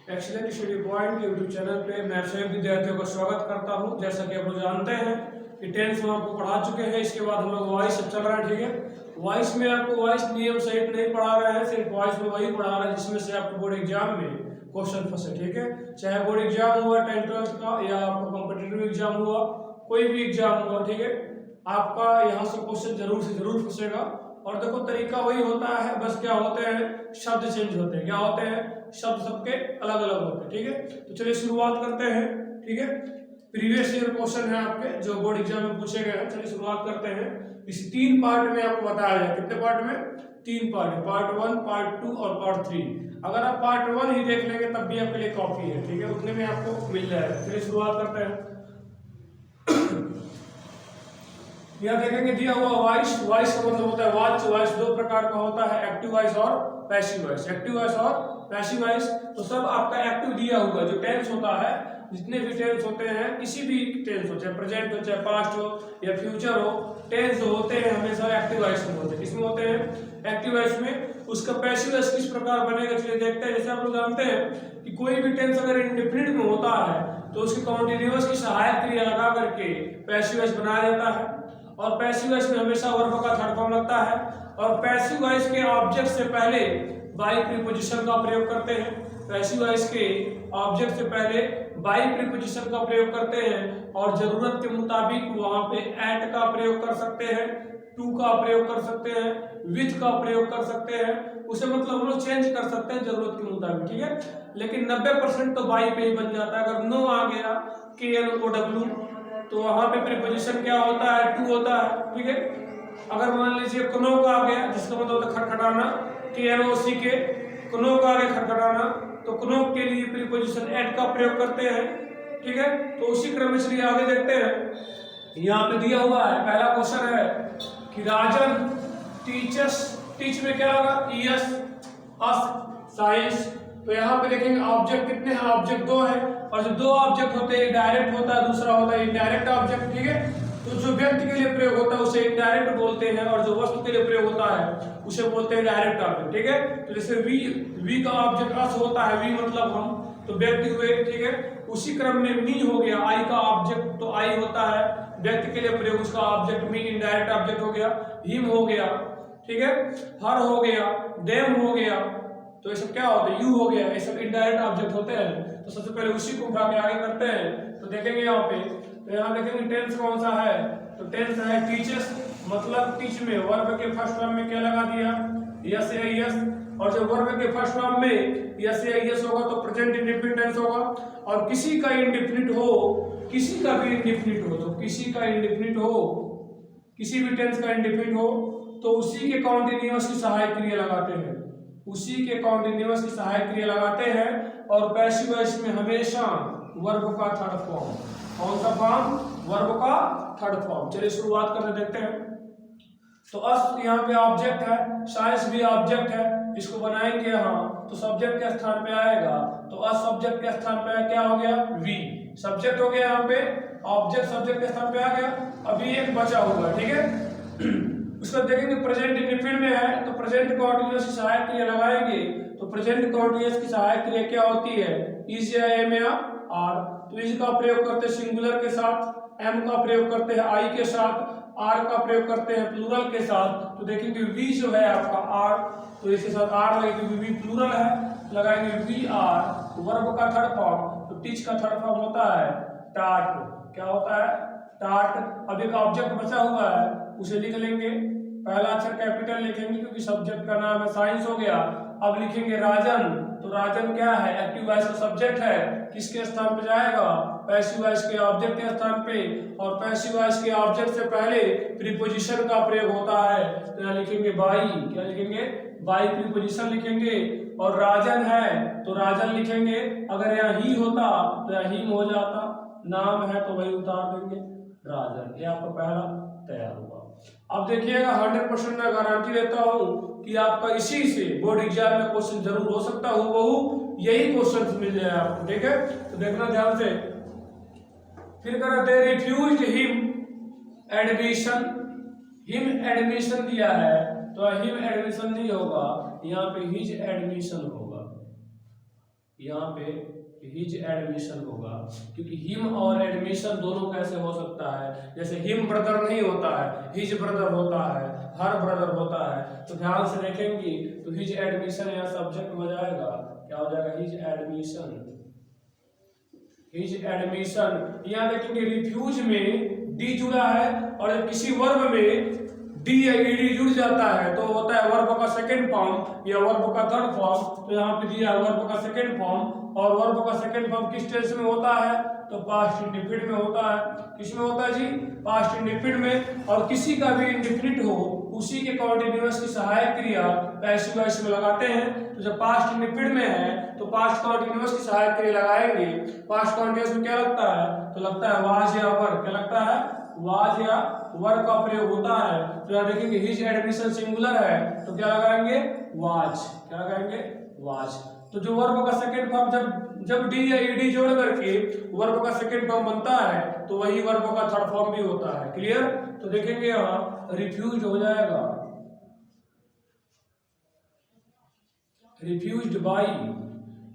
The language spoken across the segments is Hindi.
Excellent study point YouTube channel पे मैं सभी विद्यार्थियों का स्वागत करता हूं। जैसा कि आप लोग जानते हैं कि 10th में आपको पढ़ा चुके हैं। इसके बाद हम लोग वॉइस चल रहा है, ठीक है। वॉइस में आपको वॉइस नियम सहित नहीं पढ़ा रहे हैं, सिर्फ वॉइस में वही पढ़ा रहे हैं जिसमें से आपको बोर्ड एग्जाम में क्वेश्चन फंसे, ठीक है। चाहे बोर्ड एग्जाम हुआ 10th का या आपका कॉम्पिटिटिव एग्जाम हुआ, कोई भी एग्जाम हुआ, ठीक है, आपका यहाँ से क्वेश्चन जरूर से जरूर फंसेगा। और देखो तरीका वही होता है, बस क्या होते हैं, शब्द चेंज होते हैं। क्या होते हैं, शब्द सबके अलग अलग होते हैं, ठीक है। तो चलिए शुरुआत करते हैं, ठीक है। प्रीवियस ईयर क्वेश्चन है आपके जो बोर्ड एग्जाम में पूछे गए हैं। चलिए शुरुआत करते हैं। इस 3 पार्ट में आपको बताया जाए। कितने पार्ट में? 3 पार्ट है, पार्ट 1, पार्ट 2 और पार्ट 3। अगर आप पार्ट 1 ही देख लेंगे तब भी आपके लिए कॉपी है, ठीक है, उतने में आपको मिल जाएगा। चलिए शुरुआत करते हैं। यहाँ देखेंगे दिया हुआ वॉइस। वॉइस का मतलब होता है वाच्य। वॉइस 2 प्रकार का होता है, एक्टिव वॉइस और पैसिव वॉइस। एक्टिव वॉइस और पैसिव वॉइस। तो सब आपका एक्टिव दिया हुआ जो टेंस होता है, जितने भी टेंस होते हैं, किसी भी टेंस हो, चाहे प्रेजेंट हो, चाहे पास्ट हो या फ्यूचर हो, टेंस जो होते हैं हमेशा एक्टिव वॉइस में होते हैं। किसमें होते हैं? एक्टिव वॉइस में। उसका पैसिव वॉइस किस प्रकार बनेगा चलिए देखते हैं। जैसे आप लोग जानते हैं कि कोई भी टेंस अगर इंडेफिनिट में होता है तो उसकी कॉन्टिन्यूअस की सहायक क्रिया लगा करके पैसिव वॉइस बनाया जाता है। और पैसिव वॉइस में हमेशा वर्ब का थर्ड फॉर्म लगता है। और पैसिव वॉइस के ऑब्जेक्ट से पहले बाई प्रीपोजिशन का प्रयोग करते हैं। पैसिव वॉइस के ऑब्जेक्ट से पहले बाई प्रीपोजिशन का प्रयोग करते हैं। और जरूरत के मुताबिक वहां पे एट का प्रयोग कर सकते हैं, टू का प्रयोग कर सकते हैं, विथ का प्रयोग कर सकते हैं। उसे मतलब हम लोग चेंज कर सकते हैं जरूरत के मुताबिक, ठीक है। लेकिन 90% तो बाई पे ही बन जाता है। अगर नो आ गया, KNOW, तो वहां पे प्रीपोजिशन क्या होता है? टू होता है, ठीक है। अगर मान लीजिए कनोक आ गया, जिसका मतलब होता है खटखटाना, KNOCK, कनोक आ गया खटखटाना, तो कनोक के लिए प्रीपोजिशन एट का प्रयोग करते हैं, ठीक है। तो उसी क्रम में चलिए आगे देखते हैं। यहाँ पे दिया हुआ है, पहला क्वेश्चन है कि राजन टीचर्स, टीच में क्या होगा? ES, अस, साइंस। तो यहाँ पे देखेंगे ऑब्जेक्ट कितने हैं? ऑब्जेक्ट 2 है। और जो 2 ऑब्जेक्ट होते हैं, डायरेक्ट होता है, दूसरा होता है इनडायरेक्ट ऑब्जेक्ट, ठीक है। तो जो व्यक्ति के लिए प्रयोग होता है उसे इनडायरेक्ट बोलते हैं, और जो वस्तु के लिए प्रयोग होता है उसे बोलते हैं डायरेक्ट ऑब्जेक्ट, ठीक है। तो जैसे वी का ऑब्जेक्ट अस होता है, वी मतलब हम, तो व्यक्ति हुए, ठीक है। उसी क्रम में मी हो गया, आई का ऑब्जेक्ट, तो आई होता है व्यक्ति के लिए प्रयोग, उसका ऑब्जेक्ट मी इनडायरेक्ट ऑब्जेक्ट हो गया। हिम हो गया, ठीक है। हर हो गया, देम हो गया, तो ये सब क्या होता है? यू हो गया, ये सब इनडायरेक्ट ऑब्जेक्ट होते हैं। तो सबसे पहले उसी को उठा के आगे करते हैं। तो देखेंगे यहाँ पे, तो यहाँ देखेंगे टेंस कौन सा है? तो टेंस है टीचर्स, मतलब टीच में वर्ब के फर्स्ट फॉर्म में क्या लगा दिया? यस या यस। और जब वर्ब के फर्स्ट फॉर्म में यस या यस होगा तो प्रेजेंट इंडेफिनिट टेंस होगा। और किसी का इंडेफिनिट हो, किसी का भी इंडेफिनिट हो, तो किसी का इंडेफिनिट हो, किसी भी टेंस का इंडेफिनिट हो, तो उसी के कॉन्टिन्यूअस की सहायक क्रिया लगाते हैं, उसी के कॉन्टिन्यूअस की सहायक क्रिया लगाते हैं। और पैसिव वॉइस में हमेशा वर्ब का थर्ड फॉर्म। कौन सा फॉर्म? वर्ब का थर्ड फॉर्म। चलिए शुरुआत करके देखते हैं। तो अस यहाँ पे ऑब्जेक्ट है, साइंस भी ऑब्जेक्ट है, इसको बनाएंगे हाँ, तो सब्जेक्ट के स्थान पे आएगा। तो अस सब्जेक्ट के स्थान पे क्या हो गया? वी सब्जेक्ट हो गया, यहाँ पे ऑब्जेक्ट सब्जेक्ट के स्थान पे आ गया। अभी एक बचा होगा, ठीक है। उसको देखेंगे प्रेजेंट इंडेफिनिट में है, तो प्रेजेंट कॉन्टिन्यूअस की सहायक क्रिया लगाएंगे। तो प्रेजेंट कॉन्टिन्यूअस की सहायक क्रिया क्या होती है? इज या एम या आर। तो इज का प्रयोग करते हैं सिंगुलर के साथ, एम का प्रयोग करते हैं आई के साथ, आर का प्रयोग करते हैं प्लूरल के साथ। तो देखेंगे वी जो है आपका आर, तो इसके साथ आर लगेगी, वी प्लूरल है, लगाएंगे वी आर। वर्ब का थर्ड फॉर्म, तो टीच का थर्ड फॉर्म होता है टाट। क्या होता है? टाट। अब एक ऑब्जेक्ट बचा हुआ है, उसे लिख लेंगे। पहला अक्षर कैपिटल लिखेंगे क्योंकि सब्जेक्ट का नाम है, साइंस हो गया। अब लिखेंगे राजन, तो राजन क्या है? एक्टिव वॉइस का सब्जेक्ट है, किसके स्थान पे जाएगा? पैसिव वॉइस के ऑब्जेक्ट के स्थान पे। और पैसिव वॉइस के ऑब्जेक्ट से पहले प्रीपोजिशन का प्रयोग होता है, तो यहाँ लिखेंगे बाई। क्या लिखेंगे? बाई प्रीपोजिशन लिखेंगे। और राजन है तो राजन लिखेंगे। अगर यहाँ ही होता तो यहाँ हिम हो जाता, नाम है तो वही उतार देंगे राजन। ये आपका पहला तैयार हुआ। अब देखिएगा 100% मैं गारंटी देता हूं कि आपका इसी से बोर्ड एग्जाम में क्वेश्चन जरूर हो सकता है, वो यही क्वेश्चन मिल जाए आपको, ठीक है। तो देखना ध्यान से। फिर करा they refused him admission. Him admission दिया है तो हिम एडमिशन नहीं होगा, यहाँ पे हिज एडमिशन होगा। यहाँ पे हिज एडमिशन होगा, क्योंकि हिम और एडमिशन दोनों कैसे हो सकता है, जैसे हिम ब्रदर नहीं होता है, हिज ब्रदर होता है, हर ब्रदर होता है। तो ध्यान से देखेंगे तो हिज एडमिशन यहाँ सब्जेक्ट हो जाएगा, क्या हो जाएगा, हिज एडमिशन। हिज एडमिशन यहाँ देखेंगे रिफ्यूज में डी जुड़ा है, और जब किसी वर्ब में डी या ईडी जुड़ जाता है तो होता है वर्ब का सेकंड फॉर्म या वर्ब का थर्ड फॉर्म। तो यहाँ पे दिया है वर्ब का सेकंड फॉर्म, और वर्ब का सेकंड फॉर्म किस टेंस में होता है, तो पास्ट इंडेफिनिट में होता है। किस में होता है जी, पास्ट इंडेफिनिट में। और किसी का भी इंडेफिनिट हो उसी के कॉन्टिन्यूअस की सहायक क्रिया पैसिव वॉइस में लगाते हैं। तो जब पास्ट इंडेफिनिट में है तो पास्ट कॉन्टिन्यूअस की सहायक क्रिया लगाएंगे। पास्ट कॉन्टिन्यूअस में क्या लगता है, तो लगता है वाज या वर, क्या लगता है, वाज या वर का प्रयोग होता है। तो यहाँ देखेंगे हिज एडमिशन सिंगुलर है तो क्या लगाएंगे, वाज, क्या लगाएंगे, वाज। तो जो वर्ब का सेकंड फॉर्म जब डी या ईडी जोड़ करके वर्ब का सेकंड फॉर्म बनता है तो वही वर्ब का थर्ड फॉर्म भी होता है। क्लियर। तो देखेंगे यहाँ रिफ्यूज हो जाएगा, रिफ्यूज्ड बाई,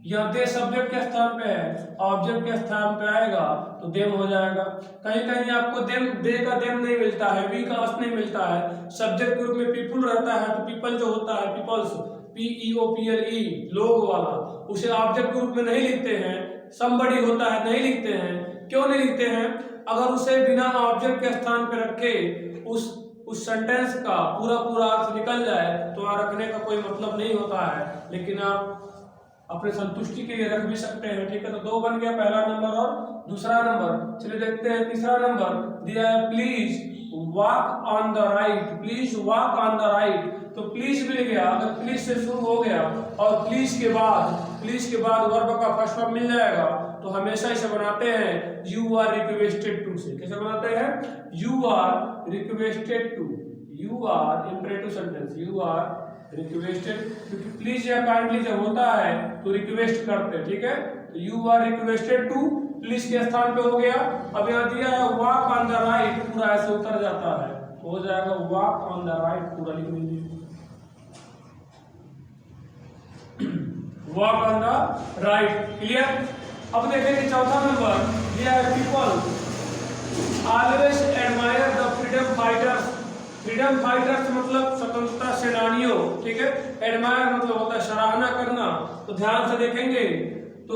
यह दे सब्जेक्ट के स्थान पे है, ऑब्जेक्ट के स्थान पे आएगा तो देम हो जाएगा। कहीं कहीं आपको देम, दे का देम नहीं मिलता है, वी का अस नहीं मिलता है, सब्जेक्ट के रूप में पीपुल रहता है तो पीपल जो होता है, पीपल्स, PEOPLE, लोग वाला, उसे ऑब्जेक्ट के रूप में नहीं लिखते हैं। समबडी होता है, नहीं लिखते हैं। क्यों नहीं लिखते हैं, अगर उसे बिना ऑब्जेक्ट के स्थान पे रखे उस सेंटेंस का पूरा पूरा अर्थ निकल जाए तो वहां रखने का कोई मतलब नहीं होता है। लेकिन आप अपने संतुष्टि के लिए रख भी सकते हैं। ठीक है, तो दो बन गया, पहला नंबर और दूसरा नंबर। चलिए देखते हैं तीसरा नंबर दिया है, please walk on the right, please walk on the right. तो प्लीज मिल गया, अगर प्लीज से शुरू हो गया और प्लीज के बाद वर्ब का फर्स्ट फॉर्म मिल जाएगा तो हमेशा इसे बनाते हैं यू आर रिक्वेस्टेड टू से। कैसे बनाते हैं, you are requested to, you are imperative sentence, you are requested, क्योंकि प्लीज या काइंडली जब होता है तो रिक्वेस्ट करते हैं। ठीक है, तो you are requested to please के स्थान पे हो गया। अब यहाँ दिया है वॉक ऑन द राइट, पूरा ऐसे उतर जाता है तो हो जाएगा वॉक ऑन द राइट, पूरा लिख लीजिए, walk on the right. Clear. अब देखेंगे चौथा नंबर दिया है, people always admire the freedom fighters. Freedom fighters मतलब स्वतंत्रता सेनानियों। ठीक है, एडमायर मतलब होता है सराहना करना। तो ध्यान से देखेंगे तो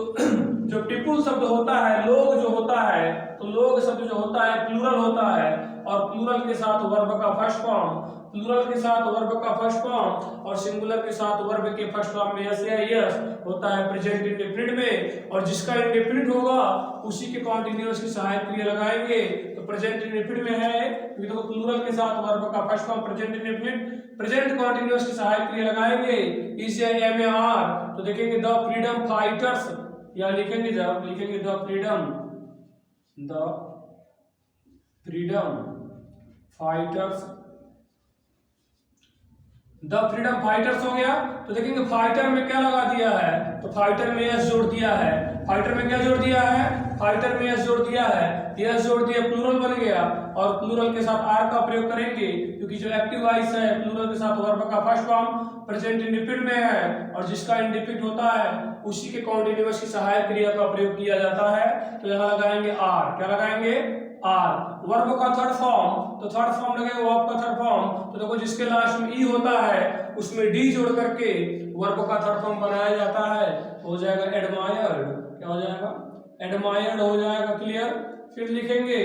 जो पीपुल शब्द होता है, लोग जो होता है, तो लोग शब्द जो होता है प्लूरल होता है, और प्लूरल के साथ वर्ब का फर्स्ट फॉर्म, प्लूरल के साथ वर्ब का फर्स्ट फॉर्म, और सिंगुलर के साथ वर्ब के फर्स्ट फॉर्म में एस या यस होता है प्रेजेंट इंडेफिनिट में। और जिसका इंडेफिनिट होगा उसी के कॉन्टिन्यूअस की सहायक क्रिया लगाएंगे। तो प्रेजेंट इंडेफिनिट में है क्योंकि देखो प्लूरल के साथ वर्ब का first form present indefinite, present continuous की सहायक क्रिया लगाएंगे, इज या एम या आर। तो देखेंगे द फ्रीडम फाइटर्स, या लिखेंगे जब लिखेंगे the freedom fighters, the freedom fighters हो गया। तो देखेंगे फाइटर में क्या लगा दिया है, तो फाइटर में एस जोड़ दिया है। फाइटर में क्या जोड़ दिया है, फाइटर में एस जोड़ दिया है, एस जोड़ दिया, प्लूरल बन गया। और प्लूरल के साथ आर का प्रयोग करेंगे क्योंकि जो एक्टिव वॉइस है प्लूरल के साथ वर्ब का फर्स्ट फॉर्म प्रेजेंट इंडेफिनिट में है, और जिसका इंडेफिनिट होता है उसी के कॉन्टिन्यूअस की सहायक क्रिया का प्रयोग किया जाता है। तो यहाँ लगाएंगे आर, क्या लगाएंगे, आर। वर्ब का थर्ड फॉर्म, तो थर्ड फॉर्म लगेगा वर्ब का थर्ड फॉर्म। तो देखो जिसके लास्ट में ई होता है उसमें डी जोड़ करके वर्ब का थर्ड फॉर्म बनाया जाता है, हो जाएगा एडमायर्ड। क्या हो जाएगा, एडमायर्ड हो जाएगा। क्लियर। फिर लिखेंगे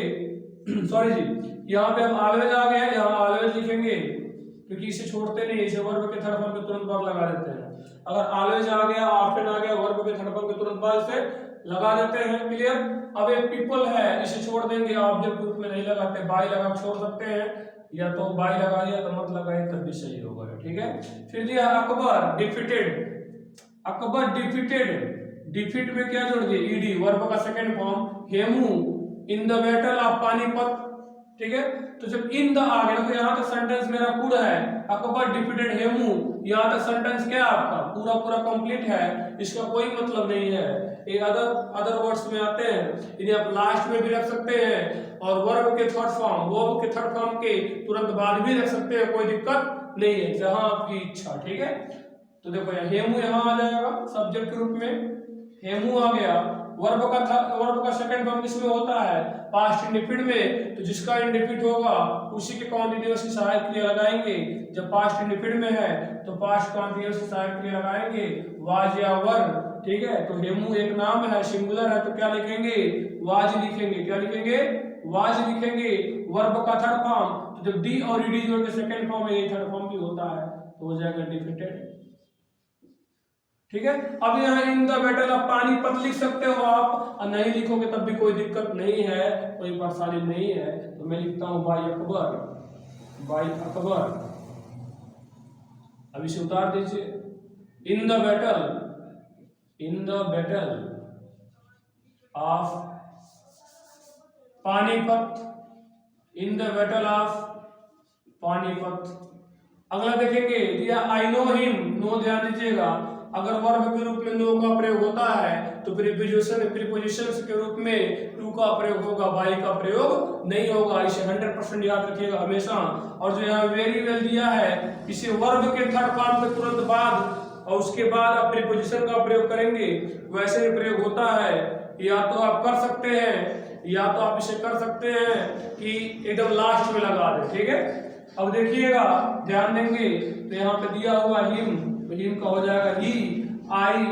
सॉरी जी, यहाँ पे हम ऑलवेज आ गया, यहाँ ऑलवेज लिखेंगे क्योंकि इसे छोड़ते नहीं, इसे वर्ब के थर्ड फॉर्म पे तुरंत बाद लगा देते हैं। अगर ऑलवेज आ गया, ऑफ्टन आ गया, वर्ब के थर्ड फॉर्म पे तुरंत बाद से लगा देते हैं। क्लियर। अब एक पीपल है, इसे छोड़ देंगे, ऑब्जेक्ट ग्रुप में नहीं लगाते, बाय लगा छोड़ सकते हैं, या तो बाय लगा दिया तो मत लगाए तब भी सही होगा। ठीक है। फिर दिया Akbar defeated, Akbar defeated, defeat में क्या जोड़ दिए, ईडी, वर्ब का second form, Hemu in the battle of Panipat. ठीक है, तो जब इन द आ गया तो यहाँ तक सेंटेंस मेरा पूरा है, अकबर डिफीटेड हेमू, यहाँ तक सेंटेंस क्या आपका पूरा पूरा कंप्लीट है, इसका कोई मतलब नहीं है। ये अदर वर्ड्स में आते हैं, इन्हें आप लास्ट में भी रख सकते हैं, और वर्ब के थर्ड फॉर्म के तुरंत बाद भी रख सकते हैं, कोई दिक्कत नहीं है, जहां आपकी इच्छा। ठीक है, तो देखो हेमू यहाँ आ जाएगा सब्जेक्ट के रूप में, हेमू आ गया। वर्ब का सेकंड फॉर्म किसमें होता है? पास्ट इंडेफिनिट में। तो जिसका इंडेफिनिट होगा उसी के कॉन्टिन्यूअस की सहायक क्रिया लगाएंगे। जब पास्ट इंडेफिनिट में है तो पास्ट कॉन्टिन्यूअस की सहायक क्रिया लगाएंगे, वाज या वर। ठीक है, तो हेमू एक नाम है, सिंगुलर है, तो क्या लिखेंगे? वाज लिखेंगे। क्या लिखेंगे? वाज लिखेंगे। वर्ब का थर्ड फॉर्म, तो जब डी और ईडी जोड़ के सेकंड फॉर्म है, ये थर्ड फॉर्म भी होता है, तो हो जाएगा डिफिटेड। ठीक है, अब यहाँ in the battle of Panipat लिख सकते हो आप, और नहीं लिखोगे तब भी कोई दिक्कत नहीं है, कोई परेशानी नहीं है। तो मैं लिखता हूं बाई अकबर, बाई अकबर। अब इसे उतार दीजिए। In the battle, in the battle of Panipat, in the battle of Panipat. अगला देखेंगे, दिया आई नो हिम, नो ध्यान दीजिएगा। अगर वर्ब के रूप में नो का प्रयोग होता है तो प्रीपोजिशंस के रूप में टू का प्रयोग होगा, बाई का प्रयोग नहीं होगा। इसे 100% याद रखिएगा हमेशा। और जो यहाँ वेरी वेल दिया है, इसे वर्ब के थर्ड फॉर्म के तुरंत बाद और उसके बाद आप प्रीपोजिशन का प्रयोग करेंगे, वैसे ही प्रयोग होता है। या तो आप कर सकते हैं, या तो आप इसे कर सकते हैं कि एकदम लास्ट में लगा दें। ठीक है, अब देखिएगा, ध्यान देंगे, तो यहाँ पे दिया हुआ हिम, तो हिम का हो जाएगा ही। आई,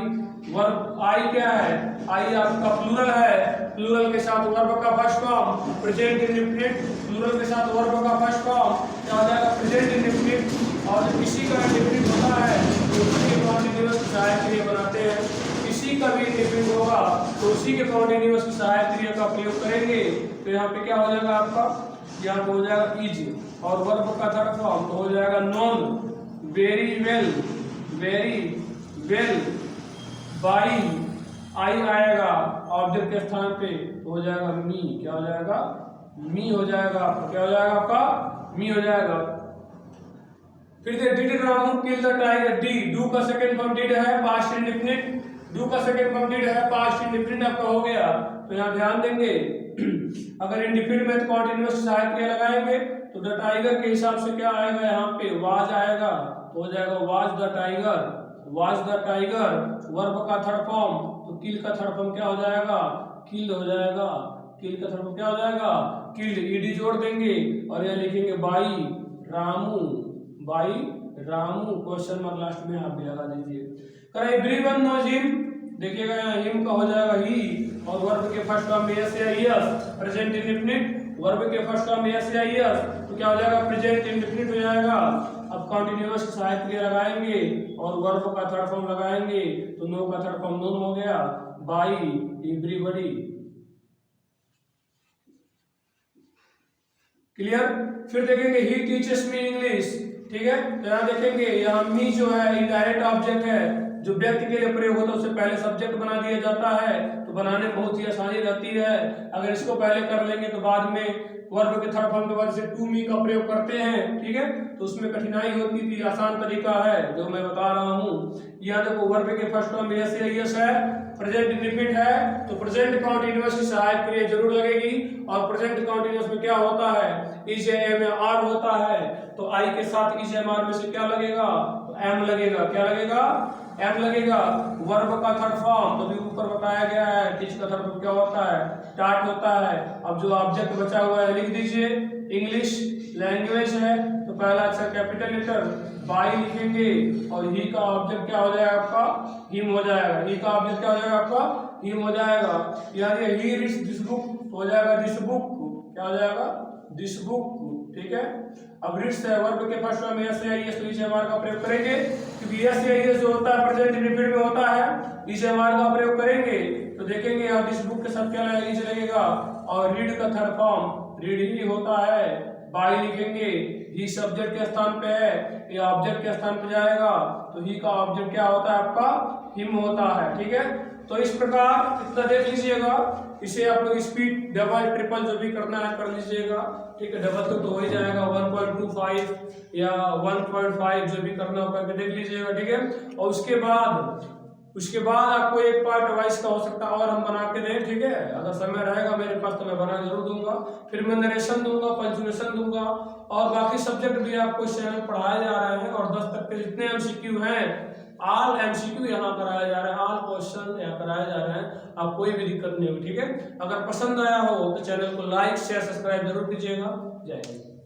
वर्ब आई क्या है? आई आपका प्लूरल है, प्लूरल के साथ वर्ब का first form present indefinite, plural के साथ वर्ब का फर्स्ट फॉर्म क्या हो जाएगा? Present indefinite. और जब किसी का इंडेफिनिट होता है तो उसी के कॉन्टिन्यूअस की सहायक क्रिया बनाते हैं। किसी का भी इंडेफिनिट होगा तो उसी के कॉन्टिन्यूअस की सहायक क्रिया का प्रयोग करेंगे। तो यहाँ पे क्या हो जाएगा आपका? यहाँ पे हो जाएगा इज, और वर्ब का थर्ड फॉर्म तो हो जाएगा non, very well, very well, bye, I आएगा ऑब्जेक्ट के स्थान पे, तो हो जाएगा मी। क्या हो जाएगा? मी हो जाएगा आपका। क्या हो जाएगा आपका? मी हो जाएगा। फिर से did Ramu kill the tiger, D, do का सेकंड फॉर्म डिड है, पास्ट इंडेफिनिट, डू का सेकंड फॉर्म डिड है, पास्ट इंडेफिनिट आपका हो गया। तो यहाँ ध्यान देंगे, अगर इंडेफिनिट में तो कॉन्टिन्यूअस सहायक क्रिया लगाएंगे, तो द टाइगर के हिसाब से क्या आएगा? यहाँ पे वाज आएगा, तो हो जाएगा was the tiger, was the tiger. Verb का थर्ड फॉर्म, तो किल का थर्ड फॉर्म क्या हो जाएगा? किल हो जाएगा। किल का थर्ड फॉर्म क्या हो जाएगा? किल्ड, ईडी जोड़ देंगे और यह लिखेंगे by Ramu, by Ramu, question mark last में आप भी लगा दीजिए। एवरीवन नोज हिम, देखिएगा यहाँ हिम का हो जाएगा ही, और वर्ब के फर्स्ट फॉर्म में यस या यस, प्रेजेंट इंडेफिनिट, वर्ब के फर्स्ट फॉर्म में यस या यस, तो क्या हो जाएगा? प्रेजेंट इंडेफिनिट हो जाएगा। अब कॉन्टिन्यूअस की सहायक क्रिया लगाएंगे और वर्ब का थर्ड फॉर्म लगाएंगे, तो नो का थर्ड फॉर्म नोन हो गया, बाई एवरीबॉडी। क्लियर? फिर देखेंगे ही टीचर्स मी इंग्लिश। ठीक है, तो यहाँ देखेंगे, यहाँ मी जो है इनडायरेक्ट ऑब्जेक्ट है, जो व्यक्ति के लिए प्रयोग होता है उसे पहले सब्जेक्ट बना दिया जाता है, तो बनाने में बहुत ही आसानी रहती है। अगर इसको पहले कर लेंगे तो बाद में वर्ब के थर्ड फॉर्म के बाद से टू मी का प्रयोग करते हैं। ठीक है, तो उसमें कठिनाई होती थी, आसान तरीका है जो मैं बता रहा हूँ। यहाँ देखो, वर्ब के फर्स्ट फॉर्म में यस या यस है, प्रेजेंट इंडेफिनिट है, तो प्रेजेंट कॉन्टिन्यूअस की सहायक क्रिया जरूर लगेगी। और प्रेजेंट कॉन्टिन्यूअस में क्या होता है? इज एम आर होता है, तो आई के साथ इज एम आर में से क्या लगेगा? तो एम लगेगा। क्या लगेगा? एम लगेगा। वर्ब का थर्ड फॉर्म तो भी ऊपर बताया गया है, टीच का थर्ड फॉर्म क्या होता है? स्टार्ट होता है। अब जो ऑब्जेक्ट बचा हुआ है लिख दीजिए, इंग्लिश लैंग्वेज है, तो पहला अक्षर कैपिटल लेटर बाई लिखेंगे, और ही का ऑब्जेक्ट क्या हो जाएगा आपका? हिम हो जाएगा। ही का ऑब्जेक्ट क्या हो जाएगा आपका? हिम हो जाएगा। यानी ही रीड्स दिस बुक हो जाएगा दिस बुक, क्या हो जाएगा? This book. ठीक है, अब रीड्स है, वर्ब के फर्स्ट फॉर्म में यस या यस, तो इस एम आर का प्रयोग करेंगे, क्योंकि यस या यस जो होता है प्रेजेंट इंडेफिनिट में होता है, इस एम आर का प्रयोग करेंगे। तो देखेंगे यहाँ दिस बुक के साथ क्या लगेगा? इज लगेगा, और रीड का थर्ड फॉर्म रीड ही होता है, बाई लिखेंगे, ही सब्जेक्ट के स्थान पे है, ये ऑब्जेक्ट के स्थान पे जाएगा, तो ही का ऑब्जेक्ट क्या होता है आपका? हिम होता है। ठीक है, तो इस प्रकार इतना देख लीजिएगा। इसे आप लोग स्पीड डबल ट्रिपल जो भी करना है कर लीजिएगा। ठीक है, डबल तो हो ही जाएगा, 1.25 या 1.5 जो भी करना होगा करके देख लीजिएगा। ठीक है, और उसके बाद आपको एक पार्ट वाइज का हो सकता है और हम बना के दें। ठीक है, अगर समय रहेगा मेरे पास तो मैं बना जरूर दूंगा। फिर मैं नरेशन दूंगा, पंक्चुएशन दूंगा, और बाकी सब्जेक्ट भी आपको इस चैनल पढ़ाए जा रहे हैं, और 10 तक के जितने एमसीक्यू हैं, ऑल एमसीक्यू यहाँ कराया जा रहा है, ऑल क्वेश्चन यहाँ कराया जा रहा है। आप कोई भी दिक्कत नहीं होगी, ठीक है। अगर पसंद आया हो तो चैनल को लाइक शेयर सब्सक्राइब जरूर कीजिएगा। जय हिंद।